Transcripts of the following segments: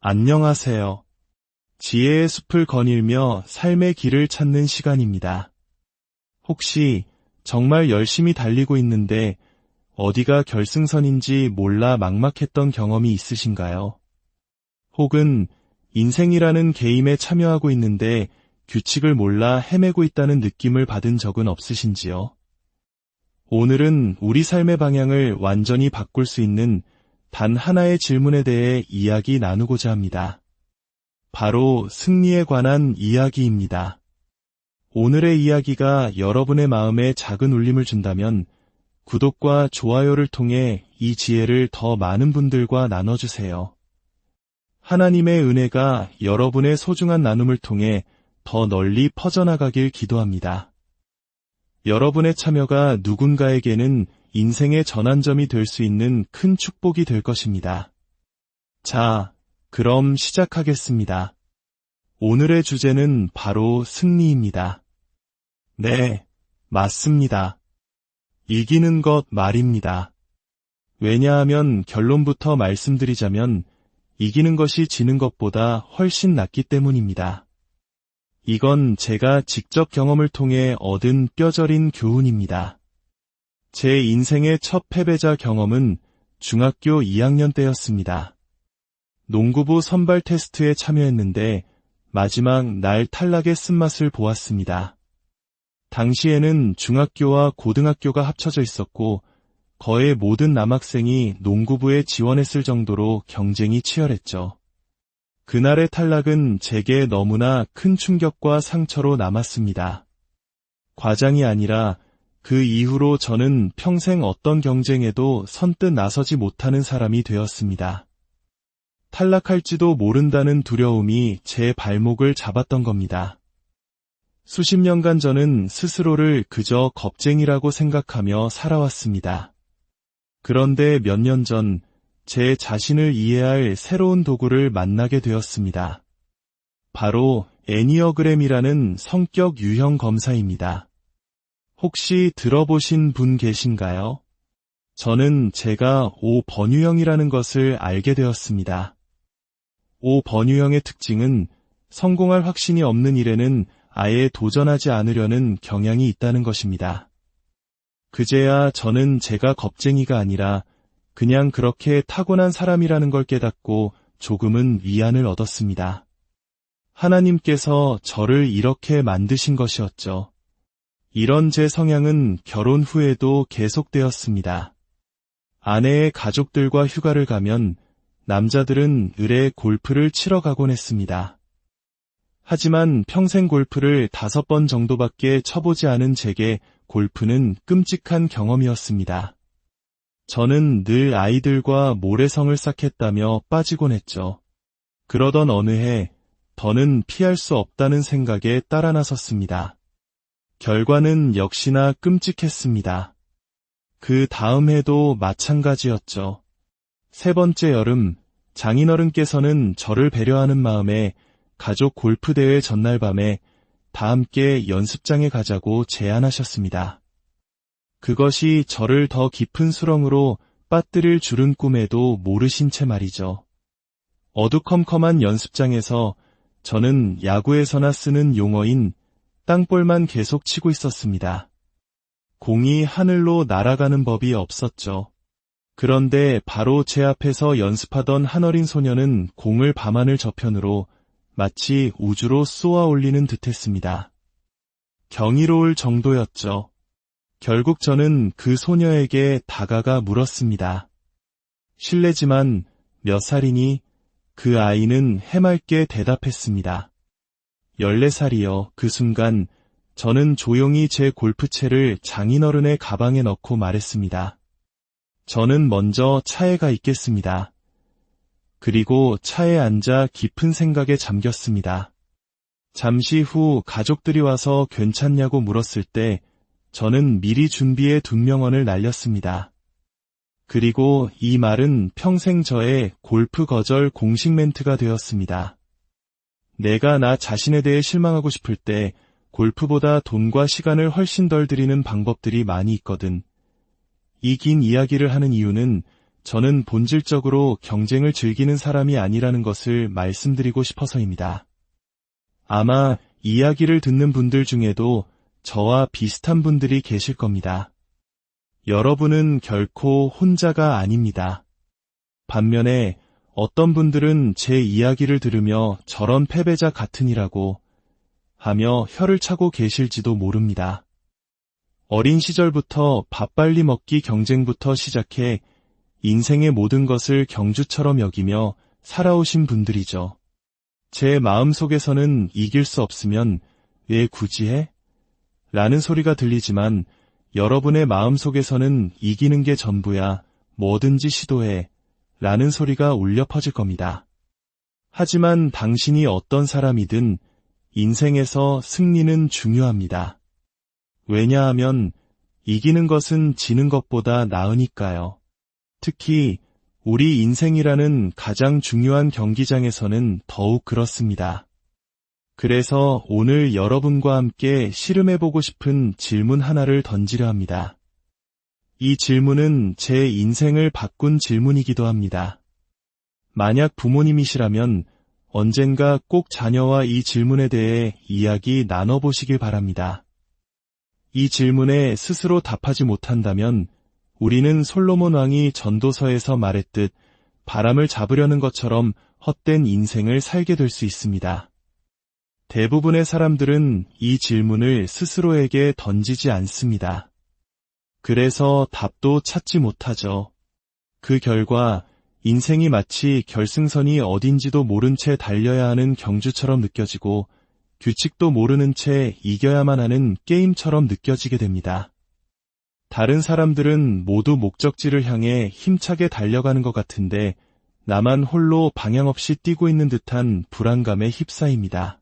안녕하세요. 지혜의 숲을 거닐며 삶의 길을 찾는 시간입니다. 혹시 정말 열심히 달리고 있는데 어디가 결승선인지 몰라 막막했던 경험이 있으신가요? 혹은 인생이라는 게임에 참여하고 있는데 규칙을 몰라 헤매고 있다는 느낌을 받은 적은 없으신지요? 오늘은 우리 삶의 방향을 완전히 바꿀 수 있는 단 하나의 질문에 대해 이야기 나누고자 합니다. 바로 승리에 관한 이야기입니다. 오늘의 이야기가 여러분의 마음에 작은 울림을 준다면 구독과 좋아요를 통해 이 지혜를 더 많은 분들과 나눠주세요. 하나님의 은혜가 여러분의 소중한 나눔을 통해 더 널리 퍼져나가길 기도합니다. 여러분의 참여가 누군가에게는 인생의 전환점이 될 수 있는 큰 축복이 될 것입니다. 자, 그럼 시작하겠습니다. 오늘의 주제는 바로 승리입니다. 네, 맞습니다. 이기는 것 말입니다. 왜냐하면 결론부터 말씀드리자면 이기는 것이 지는 것보다 훨씬 낫기 때문입니다. 이건 제가 직접 경험을 통해 얻은 뼈저린 교훈입니다. 제 인생의 첫 패배자 경험은 중학교 2학년 때였습니다. 농구부 선발 테스트에 참여했는데 마지막 날 탈락의 쓴맛을 보았습니다. 당시에는 중학교와 고등학교가 합쳐져 있었고 거의 모든 남학생이 농구부에 지원했을 정도로 경쟁이 치열했죠. 그날의 탈락은 제게 너무나 큰 충격과 상처로 남았습니다. 과장이 아니라 그 이후로 저는 평생 어떤 경쟁에도 선뜻 나서지 못하는 사람이 되었습니다. 탈락할지도 모른다는 두려움이 제 발목을 잡았던 겁니다. 수십 년간 저는 스스로를 그저 겁쟁이라고 생각하며 살아왔습니다. 그런데 몇 년 전 제 자신을 이해할 새로운 도구를 만나게 되었습니다. 바로 애니어그램이라는 성격 유형 검사입니다. 혹시 들어보신 분 계신가요? 저는 제가 5번유형이라는 것을 알게 되었습니다. 5번유형의 특징은 성공할 확신이 없는 일에는 아예 도전하지 않으려는 경향이 있다는 것입니다. 그제야 저는 제가 겁쟁이가 아니라 그냥 그렇게 타고난 사람이라는 걸 깨닫고 조금은 위안을 얻었습니다. 하나님께서 저를 이렇게 만드신 것이었죠. 이런 제 성향은 결혼 후에도 계속되었습니다. 아내의 가족들과 휴가를 가면 남자들은 을에 골프를 치러 가곤 했습니다. 하지만 평생 골프를 5번 정도밖에 쳐보지 않은 제게 골프는 끔찍한 경험이었습니다. 저는 늘 아이들과 모래성을 쌓겠다며 빠지곤 했죠. 그러던 어느 해 더는 피할 수 없다는 생각에 따라 나섰습니다. 결과는 역시나 끔찍했습니다. 그 다음 해도 마찬가지였죠. 세 번째 여름, 장인어른께서는 저를 배려하는 마음에 가족 골프대회 전날 밤에 다 함께 연습장에 가자고 제안하셨습니다. 그것이 저를 더 깊은 수렁으로 빠뜨릴 줄은 꿈에도 모르신 채 말이죠. 어두컴컴한 연습장에서 저는 야구에서나 쓰는 용어인 땅볼만 계속 치고 있었습니다. 공이 하늘로 날아가는 법이 없었죠. 그런데 바로 제 앞에서 연습하던 한 어린 소녀는 공을 밤하늘 저편으로 마치 우주로 쏘아 올리는 듯했습니다. 경이로울 정도였죠. 결국 저는 그 소녀에게 다가가 물었습니다. 실례지만 몇 살이니? 그 아이는 해맑게 대답했습니다. 14살이요. 그 순간 저는 조용히 제 골프채를 장인어른의 가방에 넣고 말했습니다. 저는 먼저 차에 가 있겠습니다. 그리고 차에 앉아 깊은 생각에 잠겼습니다. 잠시 후 가족들이 와서 괜찮냐고 물었을 때 저는 미리 준비해 둔 명언을 날렸습니다. 그리고 이 말은 평생 저의 골프 거절 공식 멘트가 되었습니다. 내가 나 자신에 대해 실망하고 싶을 때 골프보다 돈과 시간을 훨씬 덜 들이는 방법들이 많이 있거든. 이 긴 이야기를 하는 이유는 저는 본질적으로 경쟁을 즐기는 사람이 아니라는 것을 말씀드리고 싶어서입니다. 아마 이야기를 듣는 분들 중에도 저와 비슷한 분들이 계실 겁니다. 여러분은 결코 혼자가 아닙니다. 반면에 어떤 분들은 제 이야기를 들으며 저런 패배자 같으니라고 하며 혀를 차고 계실지도 모릅니다. 어린 시절부터 밥 빨리 먹기 경쟁부터 시작해 인생의 모든 것을 경주처럼 여기며 살아오신 분들이죠. 제 마음속에서는 이길 수 없으면 왜 굳이 해? 라는 소리가 들리지만 여러분의 마음속에서는 이기는 게 전부야, 뭐든지 시도해 라는 소리가 울려 퍼질 겁니다. 하지만 당신이 어떤 사람이든 인생에서 승리는 중요합니다. 왜냐하면 이기는 것은 지는 것보다 나으니까요. 특히 우리 인생이라는 가장 중요한 경기장에서는 더욱 그렇습니다. 그래서 오늘 여러분과 함께 씨름해보고 싶은 질문 하나를 던지려 합니다. 이 질문은 제 인생을 바꾼 질문이기도 합니다. 만약 부모님이시라면 언젠가 꼭 자녀와 이 질문에 대해 이야기 나눠보시길 바랍니다. 이 질문에 스스로 답하지 못한다면 우리는 솔로몬 왕이 전도서에서 말했듯 바람을 잡으려는 것처럼 헛된 인생을 살게 될 수 있습니다. 대부분의 사람들은 이 질문을 스스로에게 던지지 않습니다. 그래서 답도 찾지 못하죠. 그 결과 인생이 마치 결승선이 어딘지도 모른 채 달려야 하는 경주처럼 느껴지고 규칙도 모르는 채 이겨야만 하는 게임처럼 느껴지게 됩니다. 다른 사람들은 모두 목적지를 향해 힘차게 달려가는 것 같은데 나만 홀로 방향 없이 뛰고 있는 듯한 불안감에 휩싸입니다.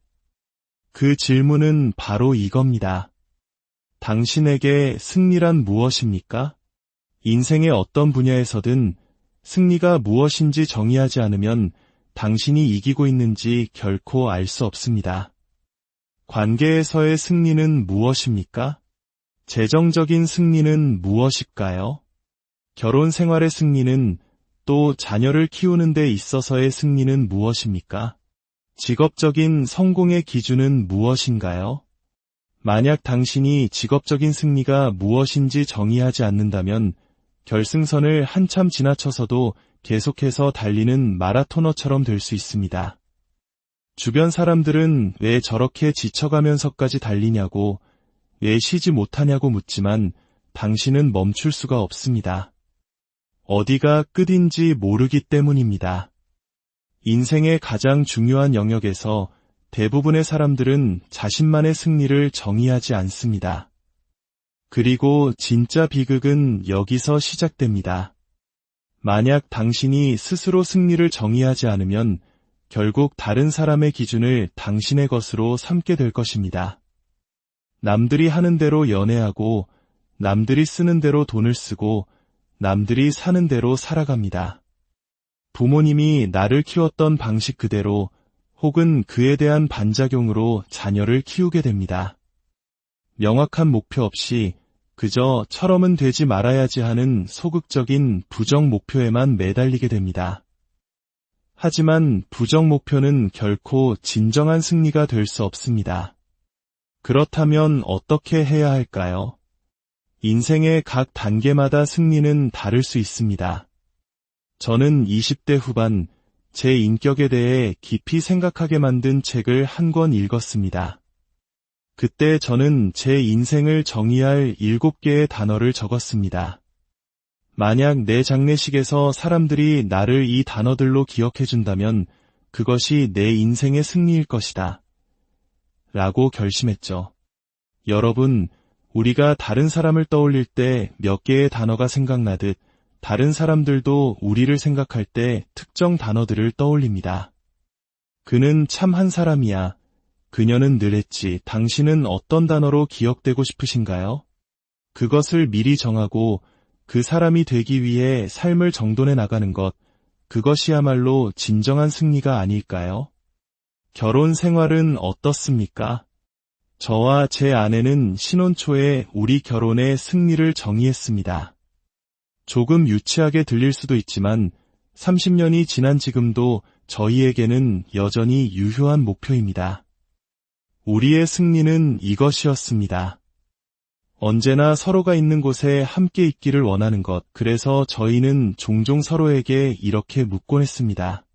그 질문은 바로 이겁니다. 당신에게 승리란 무엇입니까? 인생의 어떤 분야에서든 승리가 무엇인지 정의하지 않으면 당신이 이기고 있는지 결코 알 수 없습니다. 관계에서의 승리는 무엇입니까? 재정적인 승리는 무엇일까요? 결혼 생활의 승리는, 또 자녀를 키우는 데 있어서의 승리는 무엇입니까? 직업적인 성공의 기준은 무엇인가요? 만약 당신이 직업적인 승리가 무엇인지 정의하지 않는다면 결승선을 한참 지나쳐서도 계속해서 달리는 마라토너처럼 될 수 있습니다. 주변 사람들은 왜 저렇게 지쳐가면서까지 달리냐고, 왜 쉬지 못하냐고 묻지만 당신은 멈출 수가 없습니다. 어디가 끝인지 모르기 때문입니다. 인생의 가장 중요한 영역에서 대부분의 사람들은 자신만의 승리를 정의하지 않습니다. 그리고 진짜 비극은 여기서 시작됩니다. 만약 당신이 스스로 승리를 정의하지 않으면 결국 다른 사람의 기준을 당신의 것으로 삼게 될 것입니다. 남들이 하는 대로 연애하고, 남들이 쓰는 대로 돈을 쓰고, 남들이 사는 대로 살아갑니다. 부모님이 나를 키웠던 방식 그대로 혹은 그에 대한 반작용으로 자녀를 키우게 됩니다. 명확한 목표 없이 그저 처럼은 되지 말아야지 하는 소극적인 부정 목표에만 매달리게 됩니다. 하지만 부정 목표는 결코 진정한 승리가 될 수 없습니다. 그렇다면 어떻게 해야 할까요? 인생의 각 단계마다 승리는 다를 수 있습니다. 저는 20대 후반 제 인격에 대해 깊이 생각하게 만든 책을 한 권 읽었습니다. 그때 저는 제 인생을 정의할 7개의 단어를 적었습니다. 만약 내 장례식에서 사람들이 나를 이 단어들로 기억해준다면 그것이 내 인생의 승리일 것이다. 라고 결심했죠. 여러분, 우리가 다른 사람을 떠올릴 때 몇 개의 단어가 생각나듯 다른 사람들도 우리를 생각할 때 특정 단어들을 떠올립니다. 그는 참 한 사람이야. 그녀는 늘 했지. 당신은 어떤 단어로 기억되고 싶으신가요? 그것을 미리 정하고 그 사람이 되기 위해 삶을 정돈해 나가는 것, 그것이야말로 진정한 승리가 아닐까요? 결혼 생활은 어떻습니까? 저와 제 아내는 신혼 초에 우리 결혼의 승리를 정의했습니다. 조금 유치하게 들릴 수도 있지만 30년이 지난 지금도 저희에게는 여전히 유효한 목표입니다. 우리의 승리는 이것이었습니다. 언제나 서로가 있는 곳에 함께 있기를 원하는 것. 그래서 저희는 종종 서로에게 이렇게 묻곤 했습니다.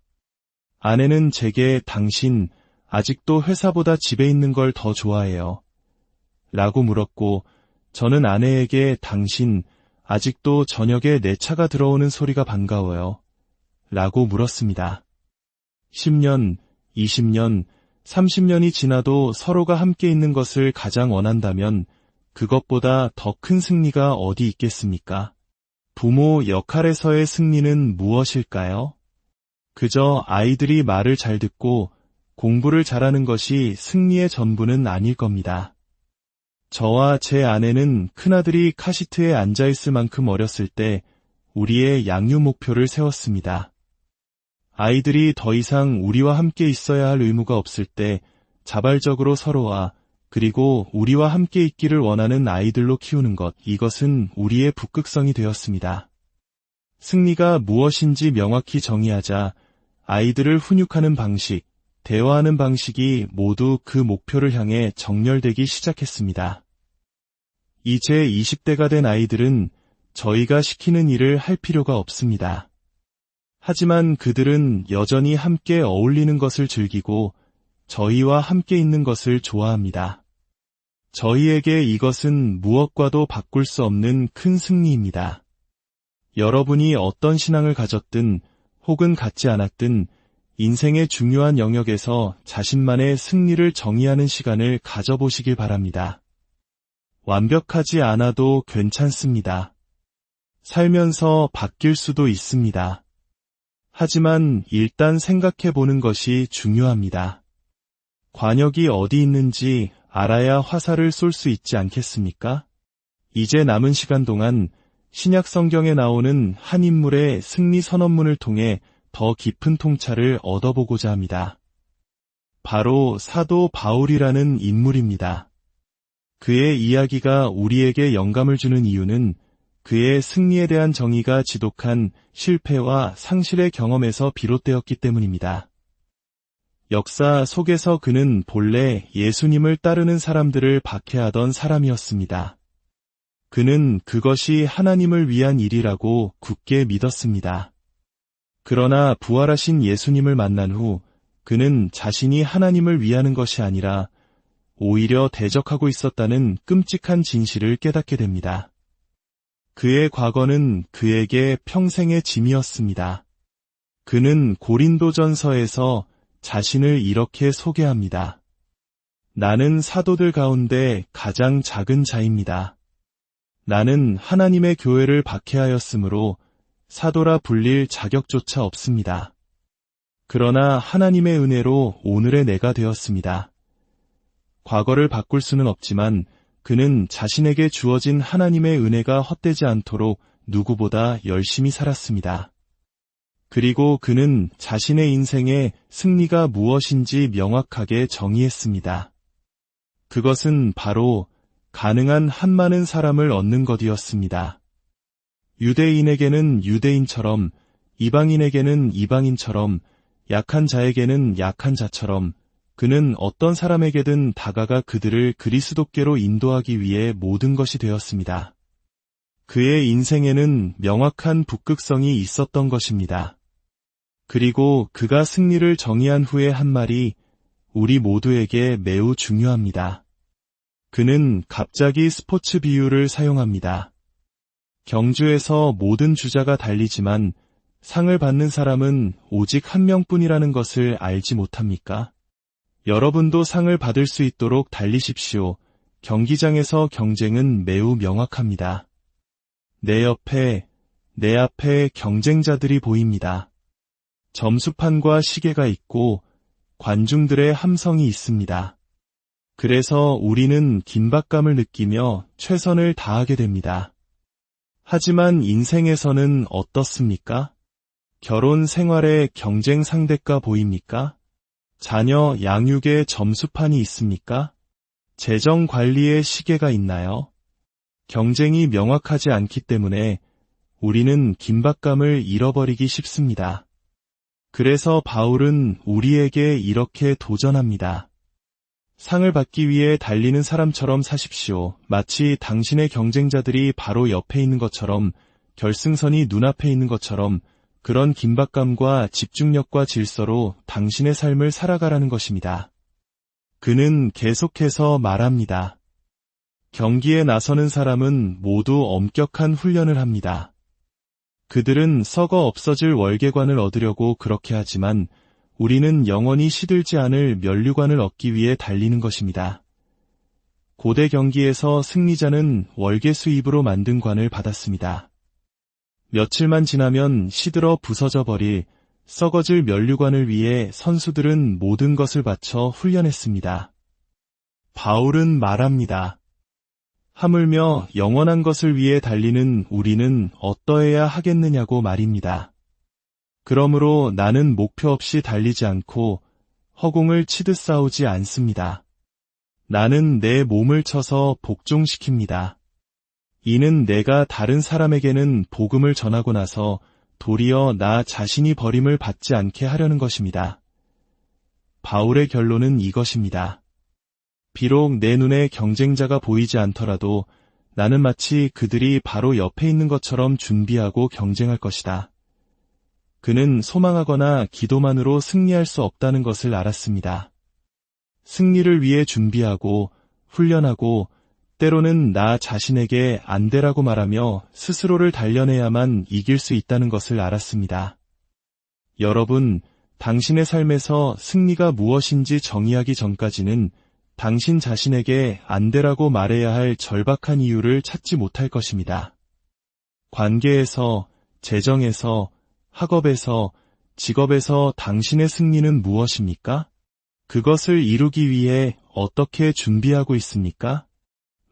아내는 제게 당신 아직도 회사보다 집에 있는 걸 더 좋아해요. 라고 물었고 저는 아내에게 당신 아직도 저녁에 내 차가 들어오는 소리가 반가워요. 라고 물었습니다. 10년, 20년, 30년이 지나도 서로가 함께 있는 것을 가장 원한다면 그것보다 더 큰 승리가 어디 있겠습니까? 부모 역할에서의 승리는 무엇일까요? 그저 아이들이 말을 잘 듣고 공부를 잘하는 것이 승리의 전부는 아닐 겁니다. 저와 제 아내는 큰아들이 카시트에 앉아있을 만큼 어렸을 때 우리의 양육 목표를 세웠습니다. 아이들이 더 이상 우리와 함께 있어야 할 의무가 없을 때 자발적으로 서로와 그리고 우리와 함께 있기를 원하는 아이들로 키우는 것, 이것은 우리의 북극성이 되었습니다. 승리가 무엇인지 명확히 정의하자 아이들을 훈육하는 방식, 대화하는 방식이 모두 그 목표를 향해 정렬되기 시작했습니다. 이제 20대가 된 아이들은 저희가 시키는 일을 할 필요가 없습니다. 하지만 그들은 여전히 함께 어울리는 것을 즐기고 저희와 함께 있는 것을 좋아합니다. 저희에게 이것은 무엇과도 바꿀 수 없는 큰 승리입니다. 여러분이 어떤 신앙을 가졌든 혹은 갖지 않았든 인생의 중요한 영역에서 자신만의 승리를 정의하는 시간을 가져보시길 바랍니다. 완벽하지 않아도 괜찮습니다. 살면서 바뀔 수도 있습니다. 하지만 일단 생각해보는 것이 중요합니다. 관역이 어디 있는지 알아야 화살을 쏠 수 있지 않겠습니까? 이제 남은 시간 동안 신약 성경에 나오는 한 인물의 승리 선언문을 통해 더 깊은 통찰을 얻어보고자 합니다. 바로 사도 바울이라는 인물입니다. 그의 이야기가 우리에게 영감을 주는 이유는 그의 승리에 대한 정의가 지독한 실패와 상실의 경험에서 비롯되었기 때문입니다. 역사 속에서 그는 본래 예수님을 따르는 사람들을 박해하던 사람이었습니다. 그는 그것이 하나님을 위한 일이라고 굳게 믿었습니다. 그러나 부활하신 예수님을 만난 후 그는 자신이 하나님을 위하는 것이 아니라 오히려 대적하고 있었다는 끔찍한 진실을 깨닫게 됩니다. 그의 과거는 그에게 평생의 짐이었습니다. 그는 고린도전서에서 자신을 이렇게 소개합니다. 나는 사도들 가운데 가장 작은 자입니다. 나는 하나님의 교회를 박해하였으므로 사도라 불릴 자격조차 없습니다. 그러나 하나님의 은혜로 오늘의 내가 되었습니다. 과거를 바꿀 수는 없지만 그는 자신에게 주어진 하나님의 은혜가 헛되지 않도록 누구보다 열심히 살았습니다. 그리고 그는 자신의 인생의 승리가 무엇인지 명확하게 정의했습니다. 그것은 바로 가능한 한 많은 사람을 얻는 것이었습니다. 유대인에게는 유대인처럼, 이방인에게는 이방인처럼, 약한 자에게는 약한 자처럼 그는 어떤 사람에게든 다가가 그들을 그리스도께로 인도하기 위해 모든 것이 되었습니다. 그의 인생에는 명확한 북극성이 있었던 것입니다. 그리고 그가 승리를 정의한 후에 한 말이 우리 모두에게 매우 중요합니다. 그는 갑자기 스포츠 비유를 사용합니다. 경주에서 모든 주자가 달리지만 상을 받는 사람은 오직 한 명뿐이라는 것을 알지 못합니까? 여러분도 상을 받을 수 있도록 달리십시오. 경기장에서 경쟁은 매우 명확합니다. 내 앞에 경쟁자들이 보입니다. 점수판과 시계가 있고 관중들의 함성이 있습니다. 그래서 우리는 긴박감을 느끼며 최선을 다하게 됩니다. 하지만 인생에서는 어떻습니까? 결혼 생활에 경쟁 상대가 보입니까? 자녀 양육에 점수판이 있습니까? 재정 관리에 시계가 있나요? 경쟁이 명확하지 않기 때문에 우리는 긴박감을 잃어버리기 쉽습니다. 그래서 바울은 우리에게 이렇게 도전합니다. 상을 받기 위해 달리는 사람처럼 사십시오. 마치 당신의 경쟁자들이 바로 옆에 있는 것처럼, 결승선이 눈앞에 있는 것처럼, 그런 긴박감과 집중력과 질서로 당신의 삶을 살아가라는 것입니다. 그는 계속해서 말합니다. 경기에 나서는 사람은 모두 엄격한 훈련을 합니다. 그들은 썩어 없어질 월계관을 얻으려고 그렇게 하지만 우리는 영원히 시들지 않을 면류관을 얻기 위해 달리는 것입니다. 고대 경기에서 승리자는 월계 수입으로 만든 관을 받았습니다. 며칠만 지나면 시들어 부서져 버릴 썩어질 면류관을 위해 선수들은 모든 것을 바쳐 훈련했습니다. 바울은 말합니다. 하물며 영원한 것을 위해 달리는 우리는 어떠해야 하겠느냐고 말입니다. 그러므로 나는 목표 없이 달리지 않고 허공을 치듯 싸우지 않습니다. 나는 내 몸을 쳐서 복종시킵니다. 이는 내가 다른 사람에게는 복음을 전하고 나서 도리어 나 자신이 버림을 받지 않게 하려는 것입니다. 바울의 결론은 이것입니다. 비록 내 눈에 경쟁자가 보이지 않더라도 나는 마치 그들이 바로 옆에 있는 것처럼 준비하고 경쟁할 것이다. 그는 소망하거나 기도만으로 승리할 수 없다는 것을 알았습니다. 승리를 위해 준비하고 훈련하고 때로는 나 자신에게 안 되라고 말하며 스스로를 단련해야만 이길 수 있다는 것을 알았습니다. 여러분, 당신의 삶에서 승리가 무엇인지 정의하기 전까지는 당신 자신에게 안 되라고 말해야 할 절박한 이유를 찾지 못할 것입니다. 관계에서, 재정에서, 학업에서, 직업에서 당신의 승리는 무엇입니까? 그것을 이루기 위해 어떻게 준비하고 있습니까?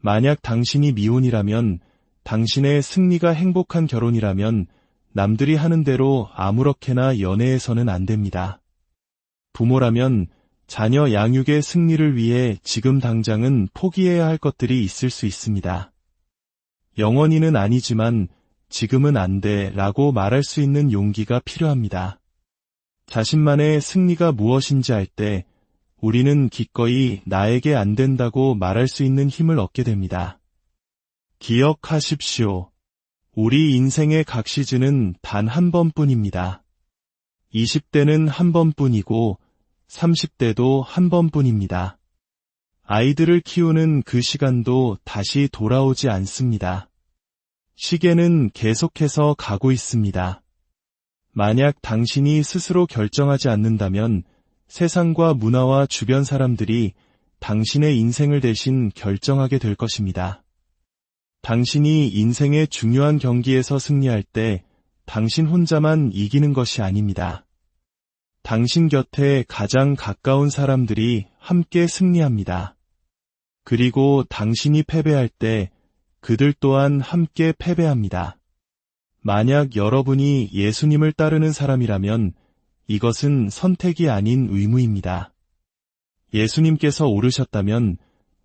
만약 당신이 미혼이라면, 당신의 승리가 행복한 결혼이라면 남들이 하는 대로 아무렇게나 연애해서는 안 됩니다. 부모라면 자녀 양육의 승리를 위해 지금 당장은 포기해야 할 것들이 있을 수 있습니다. 영원히는 아니지만 지금은 안 돼 라고 말할 수 있는 용기가 필요합니다. 자신만의 승리가 무엇인지 알 때 우리는 기꺼이 나에게 안 된다고 말할 수 있는 힘을 얻게 됩니다. 기억하십시오. 우리 인생의 각 시즌은 단 한 번뿐입니다. 20대는 한 번뿐이고 30대도 한 번뿐입니다. 아이들을 키우는 그 시간도 다시 돌아오지 않습니다. 시계는 계속해서 가고 있습니다. 만약 당신이 스스로 결정하지 않는다면 세상과 문화와 주변 사람들이 당신의 인생을 대신 결정하게 될 것입니다. 당신이 인생의 중요한 경기에서 승리할 때 당신 혼자만 이기는 것이 아닙니다. 당신 곁에 가장 가까운 사람들이 함께 승리합니다. 그리고 당신이 패배할 때 그들 또한 함께 패배합니다. 만약 여러분이 예수님을 따르는 사람이라면 이것은 선택이 아닌 의무입니다. 예수님께서 오르셨다면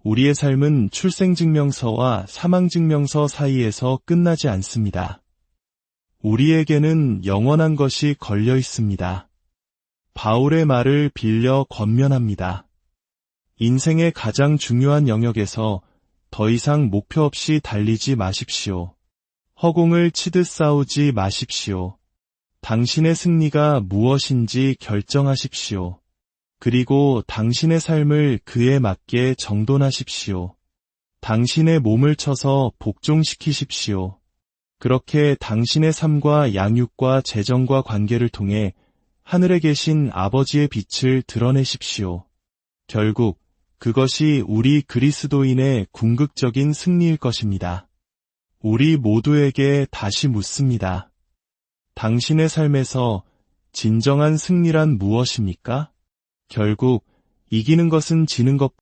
우리의 삶은 출생증명서와 사망증명서 사이에서 끝나지 않습니다. 우리에게는 영원한 것이 걸려 있습니다. 바울의 말을 빌려 권면합니다. 인생의 가장 중요한 영역에서 더 이상 목표 없이 달리지 마십시오. 허공을 치듯 싸우지 마십시오. 당신의 승리가 무엇인지 결정하십시오. 그리고 당신의 삶을 그에 맞게 정돈하십시오. 당신의 몸을 쳐서 복종시키십시오. 그렇게 당신의 삶과 양육과 재정과 관계를 통해 하늘에 계신 아버지의 빛을 드러내십시오. 결국 그것이 우리 그리스도인의 궁극적인 승리일 것입니다. 우리 모두에게 다시 묻습니다. 당신의 삶에서 진정한 승리란 무엇입니까? 결국 이기는 것은 지는 것